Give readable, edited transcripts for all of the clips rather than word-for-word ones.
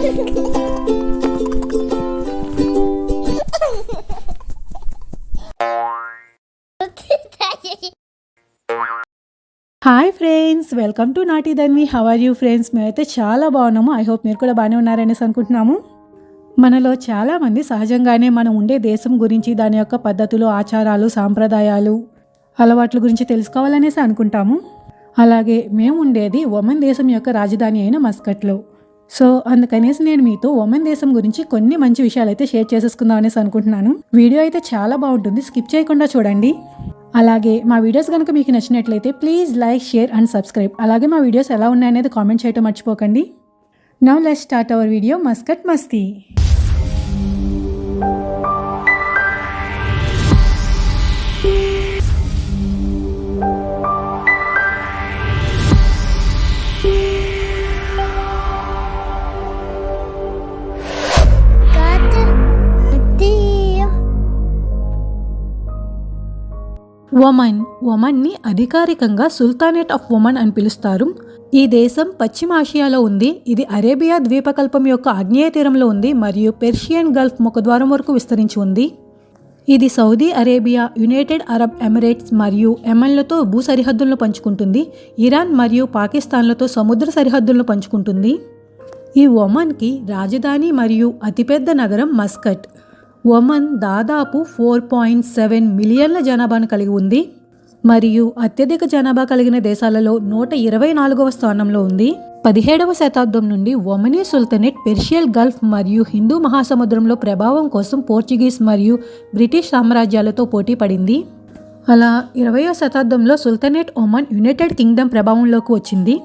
Hi friends, welcome to నాటి Dhanvi. How are you friends? మేమైతే చాలా బాగున్నాము. ఐ హోప్ మీరు కూడా బాగానే ఉన్నారనేసి అనుకుంటున్నాము. మనలో చాలామంది సహజంగానే మనం ఉండే దేశం గురించి, దాని యొక్క పద్ధతులు, ఆచారాలు, సాంప్రదాయాలు, అలవాట్ల గురించి తెలుసుకోవాలనేసి అనుకుంటాము. అలాగే మేము ఉండేది ఒమన్ దేశం యొక్క రాజధాని అయిన మస్కట్లో. సో అందుకనేసి నేను మీతో ఒమన్ దేశం గురించి కొన్ని మంచి విషయాలు అయితే షేర్ చేసేసుకుందాం అనేసి అనుకుంటున్నాను. వీడియో అయితే చాలా బాగుంటుంది, స్కిప్ చేయకుండా చూడండి. అలాగే మా వీడియోస్ కనుక మీకు నచ్చినట్లయితే please like, share and subscribe. అలాగే మా వీడియోస్ ఎలా ఉన్నాయనేది కామెంట్ చేయడం మర్చిపోకండి. Now let's start our video Muscat మస్తీ. ఒమన్ని అధికారికంగా సుల్తానేట్ ఆఫ్ ఒమన్ అని పిలుస్తారు. ఈ దేశం పశ్చిమ ఆసియాలో ఉంది. ఇది అరేబియా ద్వీపకల్పం యొక్క ఆగ్నేయ తీరంలో ఉంది మరియు పెర్షియన్ గల్ఫ్ ముఖద్వారం వరకు విస్తరించి ఉంది. ఇది Saudi Arabia, United Arab Emirates మరియు యెమెన్లతో భూ సరిహద్దులను పంచుకుంటుంది. ఇరాన్ మరియు పాకిస్తాన్లతో సముద్ర సరిహద్దులను పంచుకుంటుంది. ఈ ఒమన్కి రాజధాని మరియు అతిపెద్ద నగరం మస్కట్. ఒమన్ దాదాపు 4.7 మిలియన్ల జనాభాను కలిగి ఉంది మరియు అత్యధిక జనాభా కలిగిన దేశాలలో 124వ స్థానంలో ఉంది. 17వ శతాబ్దం నుండి ఒమనీ సుల్తనేట్ పెర్షియన్ గల్ఫ్ మరియు హిందూ మహాసముద్రంలో ప్రభావం కోసం పోర్చుగీస్ మరియు బ్రిటిష్ సామ్రాజ్యాలతో పోటీ పడింది. అలా 20వ శతాబ్దంలో సుల్తనేట్ ఒమన్ యునైటెడ్ కింగ్డమ్ ప్రభావంలోకి వచ్చింది.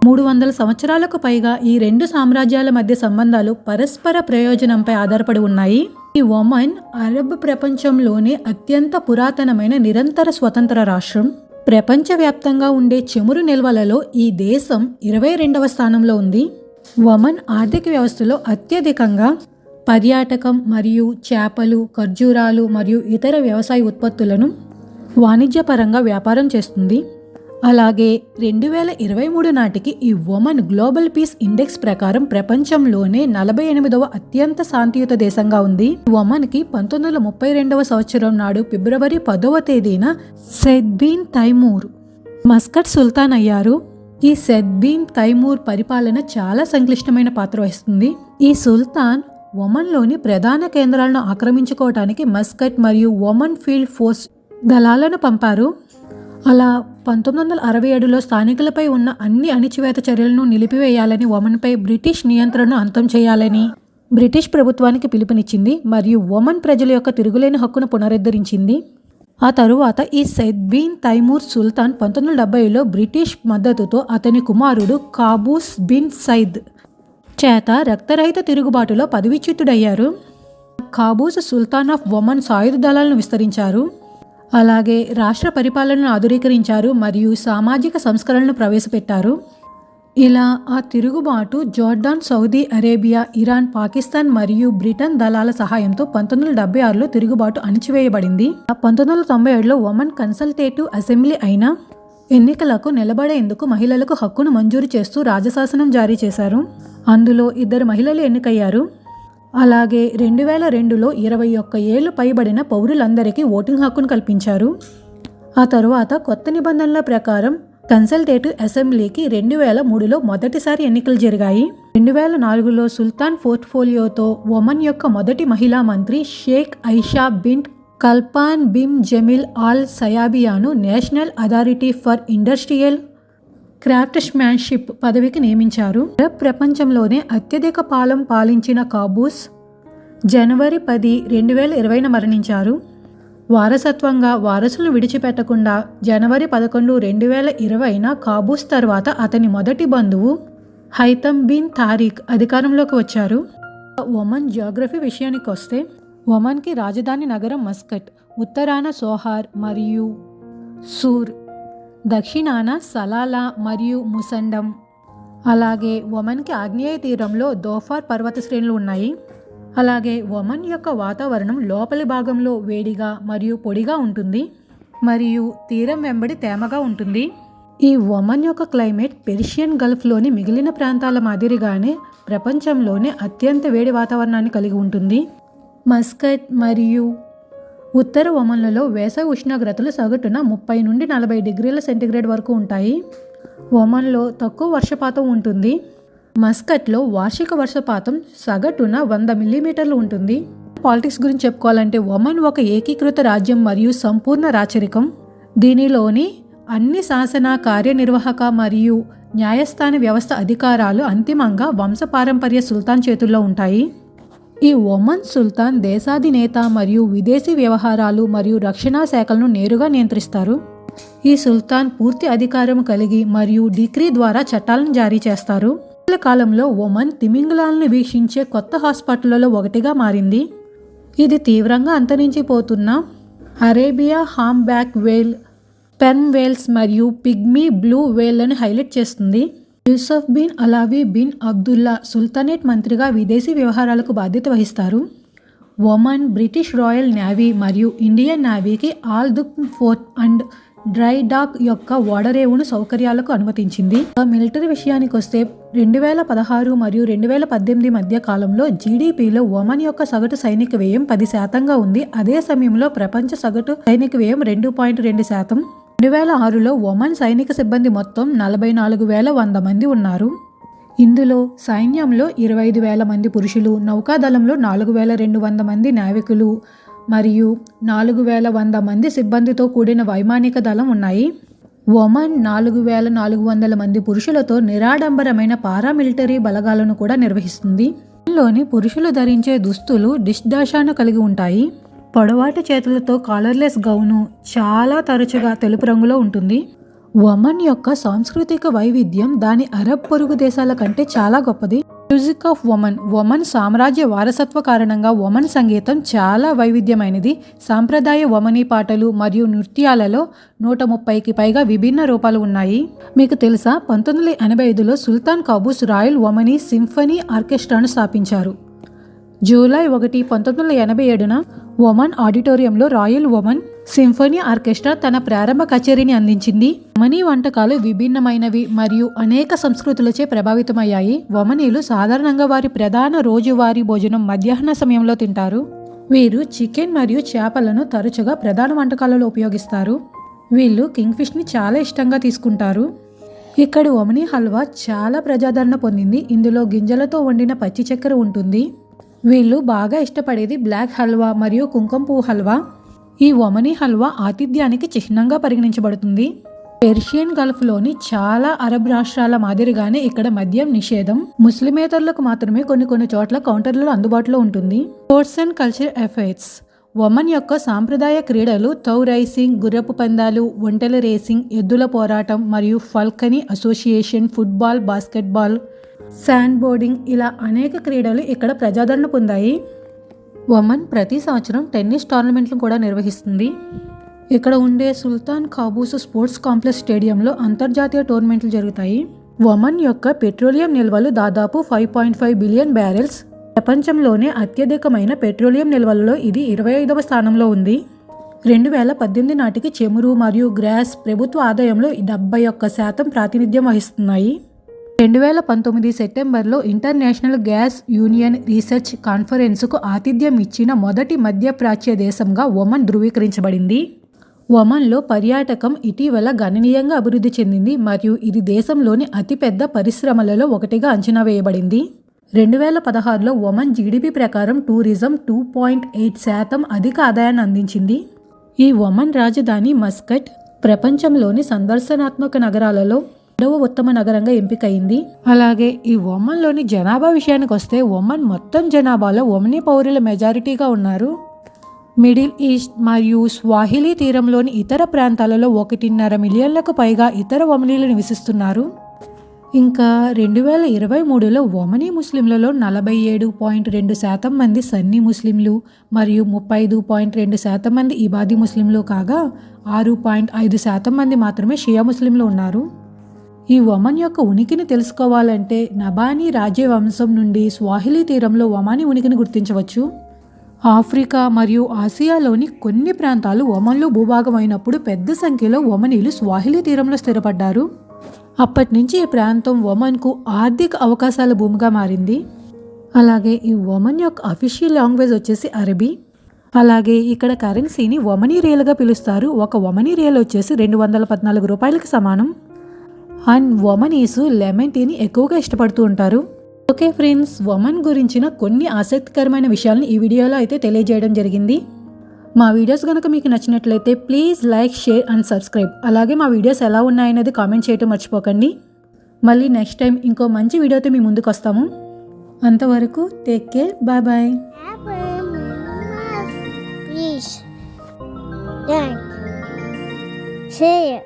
300 సంవత్సరాలకు పైగా ఈ రెండు సామ్రాజ్యాల మధ్య సంబంధాలు పరస్పర ప్రయోజనంపై ఆధారపడి ఉన్నాయి. ఈ ఒమన్ అరబ్ ప్రపంచంలోనే అత్యంత పురాతనమైన నిరంతర స్వతంత్ర రాష్ట్రం. ప్రపంచవ్యాప్తంగా ఉండే చమురు నిల్వలలో ఈ దేశం 22వ స్థానంలో ఉంది. ఒమన్ ఆర్థిక వ్యవస్థలో అత్యధికంగా పర్యాటకం మరియు చేపలు, ఖర్జూరాలు మరియు ఇతర వ్యవసాయ ఉత్పత్తులను వాణిజ్యపరంగా వ్యాపారం చేస్తుంది. అలాగే 2023 నాటికి ఈ ఒమన్ గ్లోబల్ పీస్ ఇండెక్స్ ప్రకారం ప్రపంచంలోనే 48వ అత్యంత శాంతియుత దేశంగా ఉంది. ఒమన్కి 1932వ సంవత్సరం నాడు ఫిబ్రవరి 10వ తేదీన సెద్ బిన్ తైమూర్ మస్కట్ సుల్తాన్ అయ్యారు. ఈ సెద్ బిన్ తైమూర్ పరిపాలన చాలా సంక్లిష్టమైన పాత్ర వహిస్తుంది. ఈ సుల్తాన్ ఒమన్లోని ప్రధాన కేంద్రాలను ఆక్రమించుకోవటానికి మస్కట్ మరియు ఒమన్ ఫీల్డ్ ఫోర్స్ దళాలను పంపారు. అలా 1967లో స్థానికులపై ఉన్న అన్ని అణిచివేత చర్యలను నిలిపివేయాలని, ఒమన్పై బ్రిటిష్ నియంత్రణను అంతం చేయాలని బ్రిటిష్ ప్రభుత్వానికి పిలుపునిచ్చింది మరియు ఒమన్ ప్రజల యొక్క తిరుగులేని హక్కును పునరుద్ధరించింది. ఆ తరువాత ఈ సెద్ బిన్ తైమూర్ సుల్తాన్ 1970లో బ్రిటిష్ మద్దతుతో అతని కుమారుడు కాబూస్ బిన్ సైద్ చేత రక్తరహిత తిరుగుబాటులో పదవీచ్యుతుడయ్యారు. కాబూస్ సుల్తాన్ ఆఫ్ ఒమన్ సాయుధ దళాలను విస్తరించారు. అలాగే రాష్ట్ర పరిపాలనను ఆధునీకరించారు మరియు సామాజిక సంస్కరణలను ప్రవేశపెట్టారు. ఇలా ఆ తిరుగుబాటు Jordan, Saudi Arabia, Iran, Pakistan మరియు బ్రిటన్ దళాల సహాయంతో 1976లో తిరుగుబాటు అణిచివేయబడింది. 1997లో ఒమన్ కన్సల్టేటివ్ అసెంబ్లీ అయిన ఎన్నికలకు నిలబడేందుకు మహిళలకు హక్కును మంజూరు చేస్తూ రాజశాసనం జారీ చేశారు. అందులో 2 మహిళలు ఎన్నికయ్యారు. అలాగే 2002లో 21 ఏళ్లు పైబడిన పౌరులందరికీ ఓటింగ్ హక్కును కల్పించారు. ఆ తరువాత కొత్త నిబంధనల ప్రకారం కన్సల్టేటివ్ అసెంబ్లీకి 2003లో మొదటిసారి ఎన్నికలు జరిగాయి. 2004లో సుల్తాన్ పోర్ట్ఫోలియోతో ఒమన్ యొక్క మొదటి మహిళా మంత్రి Sheikh Aisha bint Khalfan bin Jamil Al సయాబియాను national authority for industrial craftsmanship పదవికి నియమించారు. అరబ్ ప్రపంచంలోనే అత్యధిక కాలం పాలించిన కాబూస్ జనవరి 10, 2020న మరణించారు. వారసత్వంగా వారసులను విడిచిపెట్టకుండా జనవరి 11, 2020న కాబూస్ తర్వాత అతని మొదటి బంధువు హైతమ్ బిన్ తారిక్ అధికారంలోకి వచ్చారు. ఒమన్ జియోగ్రఫీ విషయానికి వస్తే ఒమన్కి రాజధాని నగరం మస్కట్, ఉత్తరాన సోహార్ మరియు సూర్, దక్షిణాన సలాలా మరియు ముసండం. అలాగే ఒమన్కి ఆగ్నేయ తీరంలో దోఫార్ పర్వత శ్రేణులు ఉన్నాయి. అలాగే ఒమన్ యొక్క వాతావరణం లోపలి భాగంలో వేడిగా మరియు పొడిగా ఉంటుంది మరియు తీరం వెంబడి తేమగా ఉంటుంది. ఈ ఒమన్ యొక్క క్లైమేట్ పెర్షియన్ గల్ఫ్లోని మిగిలిన ప్రాంతాల మాదిరిగానే ప్రపంచంలోనే అత్యంత వేడి వాతావరణాన్ని కలిగి ఉంటుంది. మస్కట్ మరియు ఉత్తర ఒమన్లలో వేసవి ఉష్ణోగ్రతలు సగటున 30 నుండి 40 డిగ్రీల సెంటీగ్రేడ్ వరకు ఉంటాయి. ఒమన్లో తక్కువ వర్షపాతం ఉంటుంది. మస్కట్లో వార్షిక వర్షపాతం సగటున 100 మిల్లీమీటర్లు ఉంటుంది. పాలిటిక్స్ గురించి చెప్పుకోవాలంటే ఒమన్ ఒక ఏకీకృత రాజ్యం మరియు సంపూర్ణ రాచరికం. దీనిలోని అన్ని శాసన, కార్యనిర్వాహక మరియు న్యాయస్థాన వ్యవస్థ అధికారాలు అంతిమంగా వంశపారంపర్య సుల్తాన్ చేతుల్లో ఉంటాయి. ఈ ఒమన్ సుల్తాన్ దేశాధినేత మరియు విదేశీ వ్యవహారాలు మరియు రక్షణ శాఖలను నేరుగా నియంత్రిస్తారు. ఈ సుల్తాన్ పూర్తి అధికారం కలిగి మరియు డిక్రీ ద్వారా చట్టాలను జారీ చేస్తారు. కాలంలో ఒమన్ తిమింగలాలను వీక్షించే కొత్త హాట్స్పాట్లలో ఒకటిగా మారింది. ఇది తీవ్రంగా అంతరించిపోతున్న Arabian humpback whale, sperm whales మరియు పిగ్మీ బ్లూ వేల్లను హైలైట్ చేస్తుంది. Yusuf bin Alawi bin Abdullah sultanate మంత్రిగా విదేశీ వ్యవహారాలకు బాధ్యత వహిస్తారు. ఒమన్ బ్రిటిష్ రాయల్ నేవీ మరియు ఇండియన్ నేవీకి Al Duqm fort and dry dock యొక్క ఓడరేవును సౌకర్యాలకు అనుమతించింది. మిలిటరీ విషయానికి వస్తే 2016 మరియు 2018 మధ్య కాలంలో జీడీపీలో ఒమన్ యొక్క సగటు సైనిక వ్యయం 10% ఉంది. అదే సమయంలో ప్రపంచ సగటు సైనిక వ్యయం 2.2%. 2006లో ఒమన్ సైనిక సిబ్బంది మొత్తం 44,100 మంది ఉన్నారు. ఇందులో సైన్యంలో 25,000 మంది పురుషులు, నౌకాదళంలో 4,200 మంది నావికులు మరియు 4,100 మంది సిబ్బందితో కూడిన వైమానిక దళం ఉన్నాయి. ఒమన్ 4,400 మంది పురుషులతో నిరాడంబరమైన పారామిలిటరీ బలగాలను కూడా నిర్వహిస్తుంది. లోని పురుషులు ధరించే దుస్తులు డిష్డాషాను కలిగి ఉంటాయి. పొడవాటి చేతులతో కాలర్లెస్ గౌను చాలా తరచుగా తెలుపు రంగులో ఉంటుంది. ఒమన్ యొక్క సాంస్కృతిక వైవిధ్యం దాని అరబ్ పొరుగు దేశాల కంటే చాలా గొప్పది. Music of Oman. ఒమన్ సామ్రాజ్య వారసత్వ కారణంగా ఒమన్ సంగీతం చాలా వైవిధ్యమైనది. సాంప్రదాయ ఒమనీ పాటలు మరియు నృత్యాలలో 130కి పైగా విభిన్న రూపాలు ఉన్నాయి. మీకు తెలుసా, 1985లో సుల్తాన్ కాబూస్ రాయల్ ఒమనీ సింఫనీ ఆర్కెస్ట్రాను స్థాపించారు. జూలై 1, 1987న ఒమన్ ఆడిటోరియంలో రాయల్ ఒమన్ సింఫనీ ఆర్కెస్ట్రా తన ప్రారంభ కచేరీని అందించింది. ఒమనీ వంటకాలు విభిన్నమైనవి మరియు అనేక సంస్కృతులచే ప్రభావితమయ్యాయి. ఒమనీలు సాధారణంగా వారి ప్రధాన రోజువారీ భోజనం మధ్యాహ్న సమయంలో తింటారు. వీరు చికెన్ మరియు చేపలను తరచుగా ప్రధాన వంటకాలలో ఉపయోగిస్తారు. వీళ్ళు కింగ్ఫిష్ని చాలా ఇష్టంగా తీసుకుంటారు. ఇక్కడి ఒమనీ హల్వా చాలా ప్రజాదరణ పొందింది. ఇందులో గింజలతో వండిన పచ్చి చక్కెర ఉంటుంది. వీళ్ళు బాగా ఇష్టపడేది బ్లాక్ హల్వా మరియు కుంకుమ పువ్వు హల్వా. ఈ ఒమనీ హల్వా ఆతిథ్యానికి చిహ్నంగా పరిగణించబడుతుంది. పెర్షియన్ గల్ఫ్లోని చాలా అరబ్ రాష్ట్రాల మాదిరిగానే ఇక్కడ మద్యం నిషేధం. ముస్లిమేతరులకు మాత్రమే కొన్ని చోట్ల కౌంటర్లలో అందుబాటులో ఉంటుంది. Sports and culture affairs. Oman యొక్క సాంప్రదాయ క్రీడలు తౌ రైసింగ్, గుర్రపు పందాలు, ఒంటెల రేసింగ్, ఎద్దుల పోరాటం మరియు falconry association, football, basketball, sandboarding ఇలా అనేక క్రీడలు ఇక్కడ ప్రజాదరణ పొందాయి. ఒమన్ ప్రతి సంవత్సరం టెన్నిస్ టోర్నమెంట్లను కూడా నిర్వహిస్తుంది. ఇక్కడ ఉండే సుల్తాన్ కాబూస్ స్పోర్ట్స్ కాంప్లెక్స్ స్టేడియంలో అంతర్జాతీయ టోర్నమెంట్లు జరుగుతాయి. ఒమన్ యొక్క పెట్రోలియం నిల్వలు దాదాపు 5.5 బిలియన్ బ్యారెల్స్. ప్రపంచంలోనే అత్యధికమైన పెట్రోలియం నిల్వలలో ఇది 25వ స్థానంలో ఉంది. 2018 నాటికి చమురు మరియు గ్యాస్ ప్రభుత్వ ఆదాయంలో 71% ప్రాతినిధ్యం వహిస్తున్నాయి. 2019 సెప్టెంబర్లో ఇంటర్నేషనల్ గ్యాస్ యూనియన్ రీసెర్చ్ కాన్ఫరెన్స్కు ఆతిథ్యం ఇచ్చిన మొదటి మధ్యప్రాచ్య దేశంగా ఒమన్ ధృవీకరించబడింది. ఒమన్లో పర్యాటకం ఇటీవల గణనీయంగా అభివృద్ధి చెందింది మరియు ఇది దేశంలోని అతిపెద్ద పరిశ్రమలలో ఒకటిగా అంచనా వేయబడింది. 2016లో ఒమన్ జీడీపీ ప్రకారం టూరిజం 2.8% అధిక ఆదాయాన్ని అందించింది. ఈ ఒమన్ రాజధాని మస్కట్ ప్రపంచంలోని సందర్శనాత్మక నగరాలలో 2వ ఉత్తమ నగరంగా ఎంపికైంది. అలాగే ఈ ఒమన్లోని జనాభా విషయానికి వస్తే ఒమన్ మొత్తం జనాభాలో ఒమనీ పౌరుల మెజారిటీగా ఉన్నారు. మిడిల్ ఈస్ట్ మరియు స్వాహిలీ తీరంలోని ఇతర ప్రాంతాలలో 1.5 మిలియన్లకు పైగా ఇతర ఒమనీలు నివసిస్తున్నారు. ఇంకా 2023లో ఒమనీ ముస్లింలలో 47.2% మంది సన్నీ ముస్లింలు మరియు 35.2% మంది ఇబాదీ ముస్లింలు కాగా 6.5% మంది మాత్రమే షియా ముస్లింలు ఉన్నారు. ఈ ఒమన్ యొక్క ఉనికిని తెలుసుకోవాలంటే నబానీ రాజ్యవంశం నుండి స్వాహిలీ తీరంలో ఒమానీ ఉనికిని గుర్తించవచ్చు. ఆఫ్రికా మరియు ఆసియాలోని కొన్ని ప్రాంతాలు ఒమన్లో భూభాగమైనప్పుడు పెద్ద సంఖ్యలో ఒమనీలు స్వాహిలీ తీరంలో స్థిరపడ్డారు. అప్పటి నుంచి ఈ ప్రాంతం ఒమన్కు ఆర్థిక అవకాశాల భూమిగా మారింది. అలాగే ఈ ఒమన్ యొక్క అఫీషియల్ లాంగ్వేజ్ వచ్చేసి అరబీ. అలాగే ఇక్కడ కరెన్సీని ఒమనీ రియల్గా పిలుస్తారు. ఒక ఒమనీ రియల్ వచ్చేసి 214 రూపాయలకి సమానం. అండ్ ఒమనీసు లెమన్ టీని ఎక్కువగా ఇష్టపడుతూ ఉంటారు. ఓకే ఫ్రెండ్స్, ఒమన్ గురించిన కొన్ని ఆసక్తికరమైన విషయాలను ఈ వీడియోలో అయితే తెలియజేయడం జరిగింది. మా వీడియోస్ కనుక మీకు నచ్చినట్లయితే please like, share and subscribe. అలాగే మా వీడియోస్ ఎలా ఉన్నాయనేది కామెంట్ చేయడం మర్చిపోకండి. మళ్ళీ నెక్స్ట్ టైం ఇంకో మంచి వీడియోతో మీ ముందుకు వస్తాము. అంతవరకు take care, bye bye. Please, like, share,